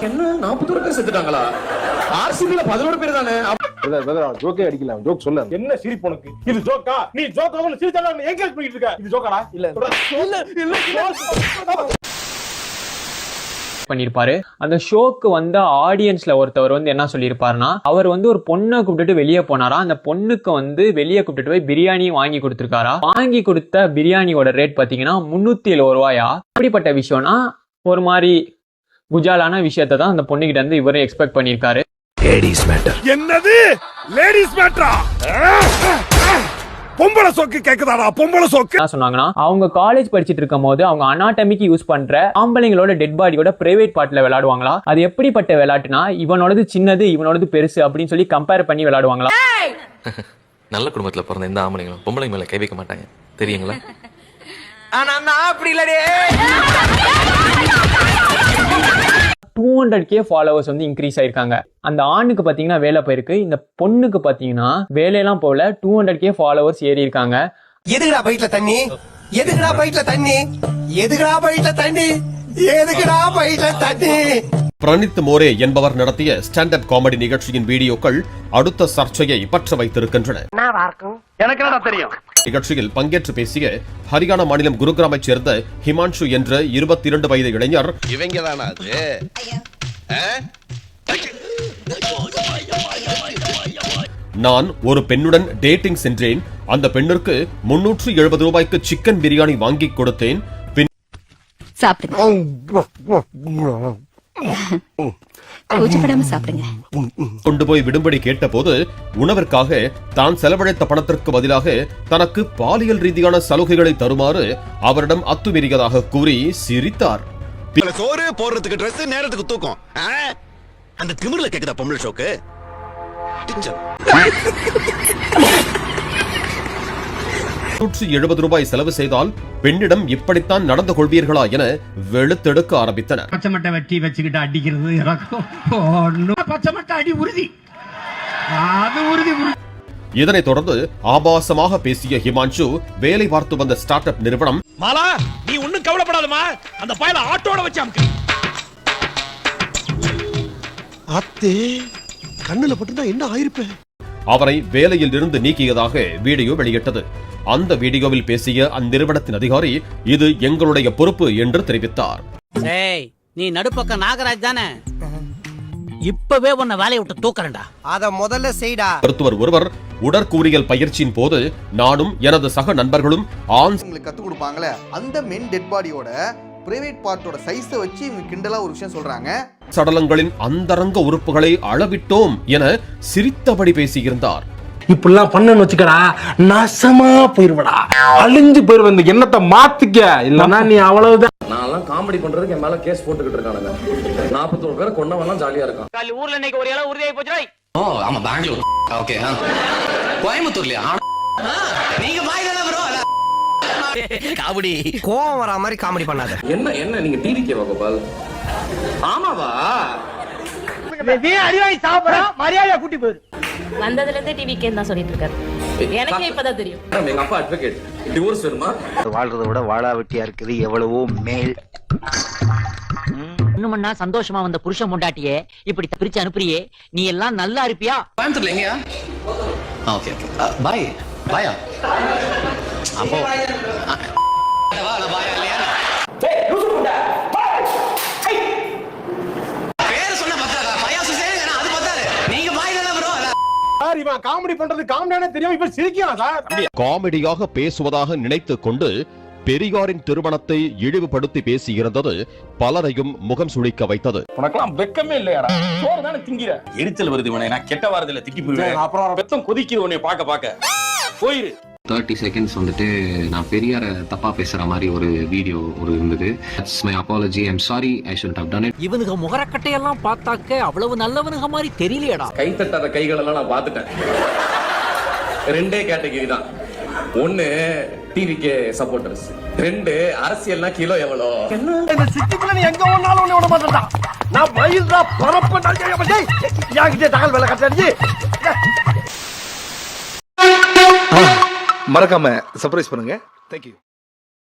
என்ன 41 பேர் செத்துட்டாங்களா? ஆர்சிபில 11 பேர் தானே. ஜோக்கே அடிக்கலாம். ஜோக் சொல்ல. என்ன சிரிப்பு உனக்கு? இது ஜோக்கா? நீ ஜோக்கா வந்து சிரிச்சால நீ என்கரேஜ் பண்ணிட்டு இருக்க. இது ஜோக்காடா? இல்ல. பண்ணிருப்பாரு. அந்த ஷோக்கு வந்த ஆடியன்ஸ்ல ஒருத்தவர் வந்து என்ன சொல்லியிருப்பாருன்னா, அவர் வந்து ஒரு பொண்ணை கூப்பிட்டுட்டு வெளியே போனாரா, அந்த பொண்ணுக்கு வந்து வெளியே கூப்பிட்டுட்டு போய் பிரியாணி வாங்கி கொடுத்துருக்காரா. வாங்கி கொடுத்த பிரியாணியோட ரேட் பாத்தீங்கன்னா 370 ரூபாயா. அப்படிப்பட்ட விஷயம்னா ஒரு மாதிரி குஜாலான விஷயத்தை தான் அந்த பொண்ணுகிட்ட இருந்து இவரும் எக்ஸ்பெக்ட் பண்ணிருக்காரு. Ladies matter. என்னது லேடிஸ் மேட்டரா? பொம்பளை சோக்கு கேக்குதாடா? பொம்பளை சோக்கு என்ன சொன்னாங்கன்னா, அவங்க காலேஜ் படிச்சிட்டு இருக்கும் போது அவங்க அனாட்டமிக்கு யூஸ் பண்ற ஆம்பளைங்களோட டெட் பாடியோட பிரைவேட் பார்ட்ல விளையாடுவாங்களா. அது எப்படிப்பட்ட விளையாட்டுனா, இவனோடது சின்னது இவனோடது பெருசு அப்படின்னு சொல்லி கம்பேர் பண்ணி விளையாடுவாங்களா. நல்ல குடும்பத்துல பிறந்த இந்த ஆம்பளைங்களும் பொம்பளை மேல கை வைக்க மாட்டாங்க தெரியுங்களா? ஆனா நான் அப்படி இல்லடே. 200K ஃபாலோவர்ஸ் வந்து இன்க்ரீஸ் ஆயிருக்காங்க. அந்த ஆணுக்கு பாத்தீங்கன்னா வேலை போயிருக்கு, இந்த பொண்ணுக்கு பாத்தீங்கன்னா வேலையெல்லாம் போகல, 200K ஃபாலோவர்ஸ் ஏறி இருக்காங்க. எதுக்குடா பைட்ல தண்ணி? எதுக்குடா பைட்ல தண்ணி? எதுக்குடா பைட்ல தண்ணி? எதுக்குடா பைட்ல தண்ணி? பிரணித் மோரே என்பவர் நடத்திய ஸ்டாண்ட் அப் காமெடி நிகழ்ச்சியின் வீடியோக்கள் அடுத்த சர்ச்சையை பற்ற வைத்திருக்கின்றன. எனக்கு என்னடா தெரியும்? நிகழ்ச்சியில் பங்கேற்று பேசிய ஹரியானா மாநிலம் குருகிராமைச் சேர்ந்த ஹிமான்ஷு என்ற 22 வயது இளைஞர், இவங்கதானா அது? நான் ஒரு பெண்ணுடன் டேட்டிங் சென்றேன். அந்த பெண்ணிற்கு 370 ரூபாய்க்கு சிக்கன் பிரியாணி வாங்கி கொடுத்தேன். கொண்டு போய் விடும்படி கேட்டபோது உணவிற்காக தான் செலவழித்த பணத்திற்கு பதிலாக தனக்கு பாலியல் ரீதியான சலுகைகளை தருமாறு அவரிடம் அத்துமீறியதாக கூறி சிரித்தார். சோறு போடுறதுக்கு ட்ரெஸ், நேரத்துக்கு தூக்கம். அந்த திமிர்ல கேக்குதா பொம்பளை ஷோக்கு? 170 ரூபாய் செலவு செய்தால் பெண்ணிடம் இப்படித்தான் நடந்து கொள்வீர்களா என வெளுத்தெடுக்க ஆரம்பித்தனர். பச்சைமட்டை வெட்டி வச்சுக்கிட்டு அடிக்கிறது பச்சைமட்டை அடி உறுதி. இதனைத் தொடர்ந்து ஆபாசமாக பேசிய ஹிமான்ஷு வேலை பார்த்து வந்த ஸ்டார்ட் அப் நிறுவனம், மாலா நீ ஒண்ணும் கவலைப்படாதமா, அந்த பயல ஆட்டோட வச்சு அமுக்கு. அத்தே கண்ணுல பட்டுதான் என்ன ஆயிருப்பேன். அவரை வேலையில் இருந்து நீக்கியதாக வீடியோ வெளியிட்டது. அந்த வீடியோவில் பேசிய அந்நிறுவனத்தின் அதிகாரி, இது எங்களுடைய பொறுப்பு என்று தெரிவித்தார். நீ நடுப்பக்க நாகராஜ் தானே? இப்பவே உன்னை வேலையை விட்டு தூக்கறேன்டா. அத முதல்ல செய்டா. மருத்துவர் ஒருவர் உடற்கூறியல் பயிற்சியின் போது நானும் எனது சக நண்பர்களும் உங்களுக்கு கத்து கொடுப்பாங்களே, அந்த மென் டெட் பாடியோட பிரைவேட் பார்ட்டோட சைஸை வச்சு இவங்க கிண்டலா ஒரு விஷயம் சொல்றாங்க. சடலங்களின் அந்தரங்க உறுப்புகளை அளவிட்டோம் என சிரித்தபடி பேசியிருந்தார். இப்படிலாம் பண்ணன்னு வச்சுக்கடா, நாசமா போயிருவடா, அழிஞ்சு போயிருவ. இந்த எண்ணத்தை மாத்திக்க, இல்லன்னா நீ அவ்வளவுதான். நான்லாம் காமெடி பண்றதுக்கு என் மேல கேஸ் போட்டுக்கிட்டு இருக்கானுங்க. 41 பேரை கொண்டவெல்லாம் ஜாலியா இருக்கான். ஊர்ல இன்னைக்கு ஒரு இடம் உறுதியாகி போச்சு. ஓ ஆமா பெங்களூர். ஓகே கோயம்புத்தூர்லயா? நீங்க வாய்தானே ப்ரோ. காமெடி கோவம் வரா மாதிரி காமெடி பண்ணாத. என்ன நீங்க டிவிக்கே வா கோபால்? ஆமாவா? நீ அடிவாய் சாப்பிட மரியாதையா கூட்டி போயிரு. வந்ததுல இருந்து டிவிக்கே தான் சொல்லிட்டு இருக்காரு. எனக்கு இப்பதான் தெரியும். எங்க அப்பா அட்வொகேட். டிவோர்ஸ் வருமா? வாழ்றதை விட வாழா வெட்டியா இருக்குது எவ்வளவோ மேல். இன்னும்னா சந்தோஷமா வந்த புருஷன் முண்டாட்டியே இப்படி பிரிச்சு அனுப்புறியே, நீ எல்லாம் நல்லா இருப்பியா? கோயம்புத்தூர்ல எங்கயா? ஓகே ஓகே பாய் பாயா. அப்போ காமெடி பண்றது காமெடியான தெரியும். இப்ப சிரிக்கலாம் சார். காமெடியாக பேசுவதாக நினைத்துக் கொண்டு பெரியாரின் திருமணத்தை இழிவுபடுத்தி பேசியிருந்தது பலரையும் முகம் சுளிக்க வைத்தது. உனக்கெல்லாம் வெக்கமே இல்லையாடா? சோறு தானே திங்கிற. எரிச்சல் வருது உனக்கு. நான் கெட்ட வாரத்துல திக்கி போயிடுவேன். அப்புறம் வெத்தம் கொதிக்குது உன்னை பார்க்க போயிரு. 30 செகண்ட்ஸ் வந்துட்டு நான் பெரியார தப்பா பேசுற மாதிரி ஒரு வீடியோ இருந்தது. That's my apology. I'm sorry. I shouldn't have done it. இவனுக்கு முகரக்கட்டையெல்லாம் பார்த்தாக்க அவ்வளவு நல்லவனுங்க மாதிரி தெரியலையடா. கை தட்டாத கைகள் எல்லாம் நான் பார்த்துட்டேன். 2 கேட்டகரி தான். 1 டிவிக்கே சப்போர்ட்டர்ஸ், 2 அரசியல்னா கிலோ எவ்வளோ. இந்த சிட்டிக்குள்ள நீ எங்க ஓடுனாலும் உன்னை விட மாட்டேன்டா. நான் மயில்டா பரப்ப யாகிட்டே தகவல் வேலை கட்டாடி. மறக்காம சர்ப்ரைஸ் பண்ணுங்க. Thank you.